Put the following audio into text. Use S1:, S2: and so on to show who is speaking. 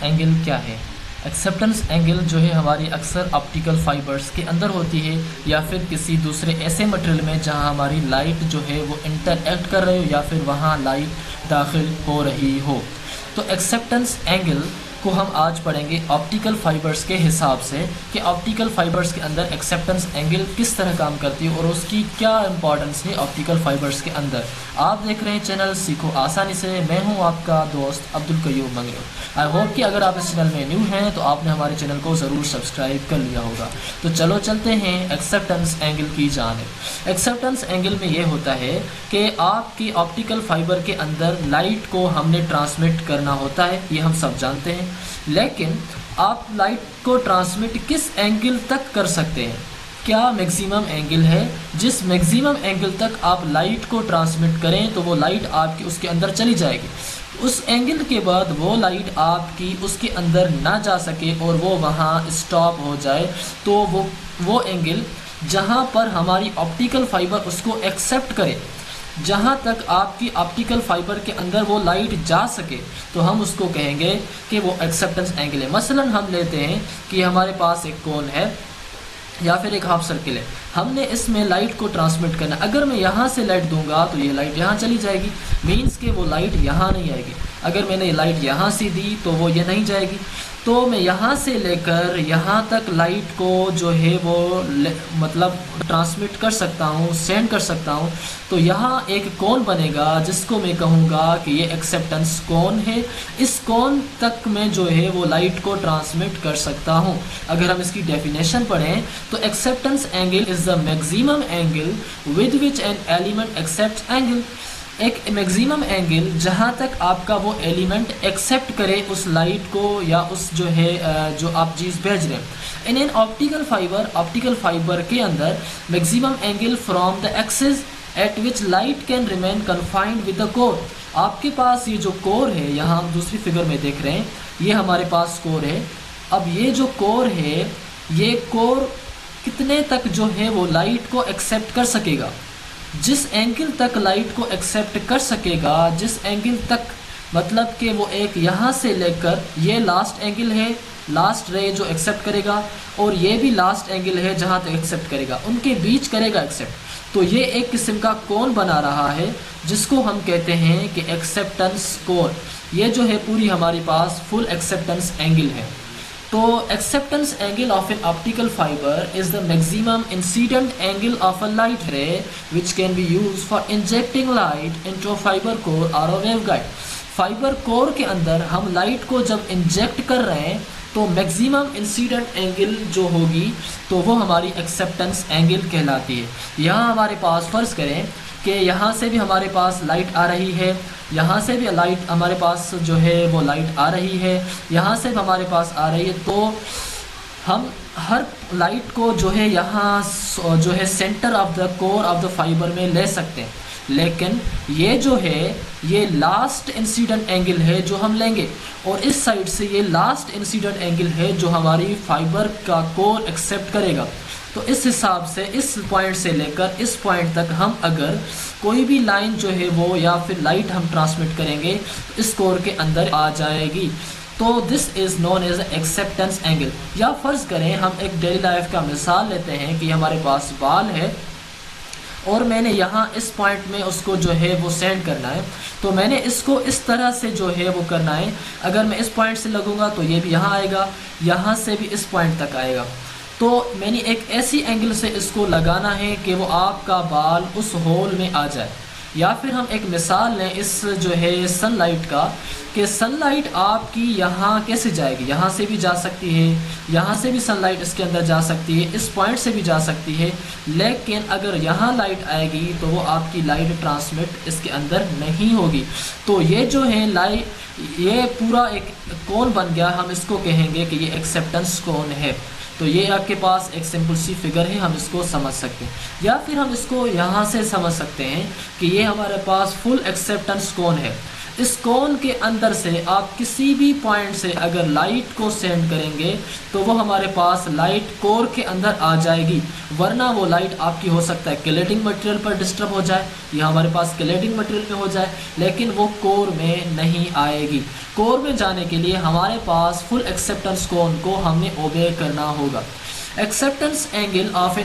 S1: Angle क्या है? Acceptance angle जो है हमारी अक्सर ऑप्टिकल फाइबर्स के अंदर होती है या फिर किसी दूसरे ऐसे मटेरियल में जहां हमारी लाइट जो है वो इंटरएक्ट कर रही हो या फिर वहां लाइट दाखिल हो रही हो। तो एक्सेप्टेंस एंगल को हम आज पढ़ेंगे ऑप्टिकल फाइबर्स के हिसाब से कि ऑप्टिकल फाइबर्स के अंदर एक्सेप्टेंस एंगल किस तरह काम करती है और उसकी क्या इंपॉर्टेंस है ऑप्टिकल फाइबर्स के अंदर। आप देख रहे हैं चैनल सीखो आसानी से, मैं हूं आपका दोस्त अब्दुल कयूम मंगरू। आई होप कि अगर आप इस चैनल में न्यू हैं तो आपने हमारे चैनल को ज़रूर सब्सक्राइब कर लिया होगा। तो चलो चलते हैं एक्सेप्टेंस एंगल की जानिब। एक्सेप्टेंस एंगल में ये होता है कि आपकी ऑप्टिकल फाइबर के अंदर लाइट को हमने ट्रांसमिट करना होता है, ये हम सब जानते हैं, लेकिन आप लाइट को ट्रांसमिट किस एंगल तक कर सकते हैं? क्या मैक्सिमम एंगल है जिस मैक्सिमम एंगल तक आप लाइट को ट्रांसमिट करें तो वो लाइट आपकी उसके अंदर चली जाएगी। उस एंगल के बाद वो लाइट आपकी उसके अंदर ना जा सके और वो वहाँ स्टॉप हो जाए, तो वो एंगल जहाँ पर हमारी ऑप्टिकल फाइबर उसको एक्सेप्ट करे, जहाँ तक आपकी ऑप्टिकल फाइबर के अंदर वो लाइट जा सके, तो हम उसको कहेंगे कि वो एक्सेप्टेंस एंगल है। मसलन हम लेते हैं कि हमारे पास एक कोन है या फिर एक हाफ सर्किल है, हमने इसमें लाइट को ट्रांसमिट करना। अगर मैं यहाँ से लाइट दूंगा तो ये लाइट यहाँ चली जाएगी, मीन्स कि वो लाइट यहाँ नहीं आएगी। अगर मैंने ये लाइट यहाँ से दी तो वो ये नहीं जाएगी। तो मैं यहाँ से लेकर यहाँ तक लाइट को जो है वो मतलब ट्रांसमिट कर सकता हूँ, सेंड कर सकता हूँ। तो यहाँ एक कोन बनेगा जिसको मैं कहूँगा कि ये एक्सेप्टेंस कोन है। इस कोन तक मैं जो है वो लाइट को ट्रांसमिट कर सकता हूँ। अगर हम इसकी डेफिनेशन पढ़ें तो acceptance angle is the maximum angle with which an element accept angle. एक मैक्सिमम एंगल जहाँ तक आपका वो एलिमेंट एक्सेप्ट करे उस लाइट को या उस जो है जो आप चीज़ भेज रहे हैं। इन एन ऑप्टिकल फाइबर के अंदर maximum angle from the axis at which light can remain confined with the core. आपके पास ये जो कोर है, यहाँ हम दूसरी फिगर में देख रहे हैं, ये हमारे पास कोर है। अब ये जो कोर है, ये कोर कितने तक जो है वो लाइट को एक्सेप्ट कर सकेगा? जिस एंगल तक लाइट को एक्सेप्ट कर सकेगा, जिस एंगल तक मतलब कि वो एक यहाँ से लेकर ये लास्ट एंगल है, लास्ट रे जो एक्सेप्ट करेगा, और ये भी लास्ट एंगल है जहाँ तक एक्सेप्ट करेगा, उनके बीच करेगा एक्सेप्ट। तो ये एक किस्म का कोन बना रहा है जिसको हम कहते हैं कि एक्सेप्टेंस कोन। ये जो है पूरी हमारे पास फुल एक्सेप्टेंस एंगल है। तो acceptance angle of an optical fibre is the maximum incident angle of a light रे which can be use for injecting light into a fibre core और अ वेवगाइड। फाइबर कोर के अंदर हम light को जब inject कर रहे हैं तो मैक्सिमम इंसिडेंट एंगल जो होगी तो वो हमारी एक्सेप्टेंस एंगल कहलाती है। यहाँ हमारे पास फ़र्ज़ करें कि यहाँ से भी हमारे पास लाइट आ रही है, यहाँ से भी लाइट हमारे पास जो है वो लाइट आ रही है, यहाँ से भी हमारे पास आ रही है। तो हम हर लाइट को जो है यहाँ जो है centre of the core of the fibre में ले सकते हैं, लेकिन ये जो है ये लास्ट इंसिडेंट एंगल है जो हम लेंगे, और इस साइड से ये लास्ट इंसिडेंट एंगल है जो हमारी फाइबर का कोर एक्सेप्ट करेगा। तो इस हिसाब से इस पॉइंट से लेकर इस पॉइंट तक हम अगर कोई भी लाइन जो है वो या फिर लाइट हम ट्रांसमिट करेंगे तो इस कोर के अंदर आ जाएगी। तो this is known as acceptance angle. या फ़र्ज़ करें हम एक डेली लाइफ का मिसाल लेते हैं कि हमारे पास बाल है और मैंने यहाँ इस पॉइंट में उसको जो है वो सेंड करना है, तो मैंने इसको इस तरह से जो है वो करना है। अगर मैं इस पॉइंट से लगूंगा तो ये भी यहाँ आएगा, यहाँ से भी इस पॉइंट तक आएगा। तो मैंने एक ऐसी एंगल से इसको लगाना है कि वो आपका बाल उस होल में आ जाए। या फिर हम एक मिसाल लें इस जो है सनलाइट का, कि सनलाइट आपकी यहाँ कैसे जाएगी, यहाँ से भी जा सकती है, यहाँ से भी सनलाइट इसके अंदर जा सकती है, इस पॉइंट से भी जा सकती है, लेकिन अगर यहाँ लाइट आएगी तो वो आपकी लाइट ट्रांसमिट इसके अंदर नहीं होगी। तो ये जो है लाइट, ये पूरा एक कोन बन गया, हम इसको कहेंगे कि ये एक्सेप्टेंस कोन है। तो ये आपके पास एक सिंपल सी फिगर है, हम इसको समझ सकते हैं। या फिर हम इसको यहाँ से समझ सकते हैं कि ये हमारे पास फुल एक्सेप्टेंस कोन है। इस कोन के अंदर से आप किसी भी पॉइंट से अगर लाइट को सेंड करेंगे तो वो हमारे पास लाइट कोर के अंदर आ जाएगी, वरना वो लाइट आपकी हो सकता है क्लैडिंग मटेरियल पर डिस्टर्ब हो जाए या हमारे पास क्लैडिंग मटेरियल में हो जाए, लेकिन वो कोर में नहीं आएगी। कोर में जाने के लिए हमारे पास फुल एक्सेप्टेंस कोन को हमें ओबे करना होगा। Acceptance angle of